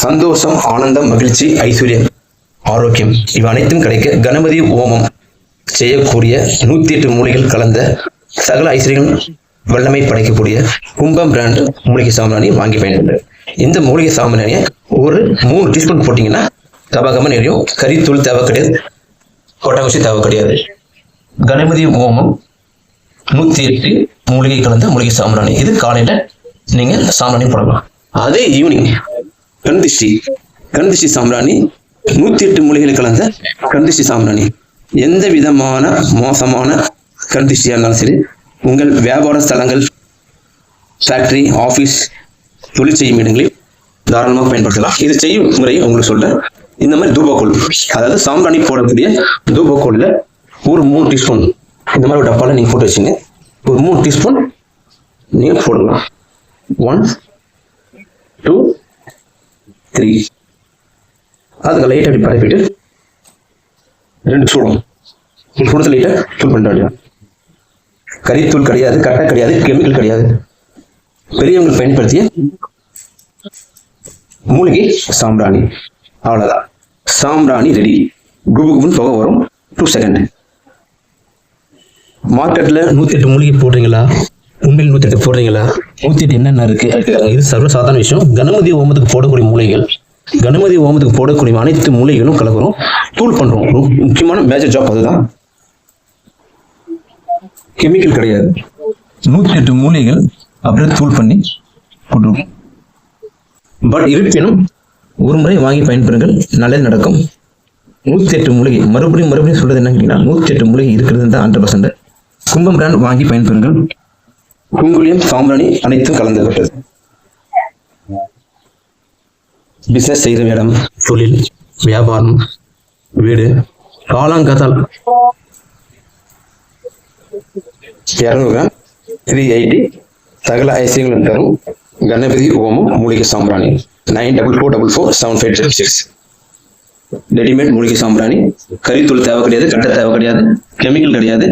சந்தோஷம், ஆனந்தம், மகிழ்ச்சி, ஐஸ்வர்யம், ஆரோக்கியம் இவை அனைத்தும் கிடைக்க கணபதி ஹோமம் செய்யக்கூடிய 108 மூலிகைகள் கலந்த சகல ஐஸ்வர்யம் வல்லமை படைக்கக்கூடிய கும்பம் பிராண்ட் மூலிகை சாம்பிராணி வாங்கி பயன்படுது. இந்த மூலிகை சாம்பிராணியை ஒரு 3 டீஸ்பூன் போட்டீங்கன்னா தபகம நிறையும். கறித்தூள் தேவை கிடையாது, கொட்டகுசி தேவை கிடையாது. கணபதி ஹோமம் 108 மூலிகை கலந்த மூலிகை சாம்பிராணி. இது காலையில நீங்க சாம்பிராணி போடலாம். அதே ஈவினிங் கண்திஷ்டி சாம்பிராணி 108 மூலிகைகள் கலந்த கண்திஷ்டி சாம்பிராணி. எந்த விதமான மோசமான கண்திஷ்டியா இருந்தாலும் சரி, உங்கள் வியாபார ஸ்தலங்கள், ஃபேக்டரி, ஆஃபீஸ், தொழில் செய்யும் இடங்களில் தாராளமாக பயன்படுத்தலாம். இது செய்யும் முறையை உங்களுக்கு சொல்றேன். இந்த மாதிரி தூபக்கோள், அதாவது சாம்பிராணி போடக்கூடிய தூபக்கோள்ல ஒரு 3 டீஸ்பூன் இந்த மாதிரி ஒரு டப்பால நீங்க போட்டு வச்சுங்க. ஒரு 3 டீஸ்பூன் நீங்க போடலாம். 1 2 3 அதுக்கு லைட் அப்படி பரப்பிட்டு 2 சூடம் சுடத்துல லைட்டை தூள் பண்ணிட்டு கறித்தூள் கிடையாது, கட்டை கிடையாது, கெமிக்கல் கிடையாது. பெரியவங்க பயன்படுத்திய மூலிகை சாம்பிராணி. அவ்வளவுதான், சாம்பிராணி ரெடி. குபுகுபுன்னு புகை வரும். 2 செகண்ட். மார்க்கெட்ல 108 மூலிகை போடுறீங்களா? உண்மையில் 108 போடுறீங்களா? 108 என்னென்ன இருக்கு? இது சர்வசாதாரண விஷயம். கணபதி ஹோமத்துக்கு போடக்கூடிய மூலிகைகள், கணபதி ஹோமத்துக்கு போடக்கூடிய அனைத்து மூலிகைகளும் கலக்கிறோம், தூள் பண்றோம். முக்கியமான மேஜர் ஜாப் அதுதான். கெமிக்கல் கிடையாது. 108 மூலிகைகள் அப்படியே தூள் பண்ணி போட்டுருவோம். பட் இருப்பினும் ஒரு முறை வாங்கி பயன்பெறுங்கள், நல்லது நடக்கும். 108 மூலிகை, மறுபடியும் சொல்றது என்ன கேட்டீங்கன்னா, 108 மூலிகை இருக்கிறது தான் 100%. கும்பம் பிராண்ட் வாங்கி பயன்பெறுங்கள். குங்குலியம், சாம்பிராணி அனைத்தும் கலந்துவிட்டது. பிசினஸ் செய்கிற இடம், தொழில், வியாபாரம், வீடு, காலாங்காத்தால் 200 கிராம் 380 சகல ஐசியங்களும் தரும் கணபதி ஹோமம் மூலிகை சாம்பிராணி. 94444756. ரெடிமேட் மூலிகை சாம்பிராணி. கறித்தூள் தேவை கிடையாது, கட்டை தேவை கிடையாது, கெமிக்கல் கிடையாது.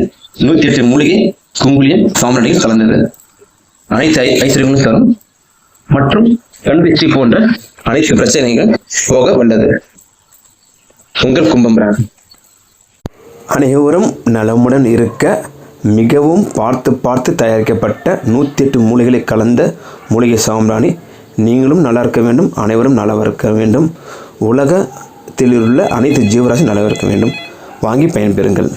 108 மூலிகை குங்குலியம் சாம்பிராணிகள் கலந்தது. அனைத்து ஐஸ்வர்யங்களும் தரும் மற்றும் கண்திஷ்டி போன்ற அனைத்து பிரச்சனைகள் போக வல்லது. உங்கள் கும்பம் பிராண்ட். அனைவரும் நலமுடன் இருக்க மிகவும் பார்த்து தயாரிக்கப்பட்ட 108 மூலிகைகளை கலந்த மூலிகை சாம்பிராணி. நீங்களும் நல்லா இருக்க வேண்டும், அனைவரும் நல்லா இருக்க வேண்டும், உலகத்தில் உள்ள அனைத்து ஜீவராசி நல்லா இருக்க வேண்டும். வாங்கி பயன்பெறுங்கள்.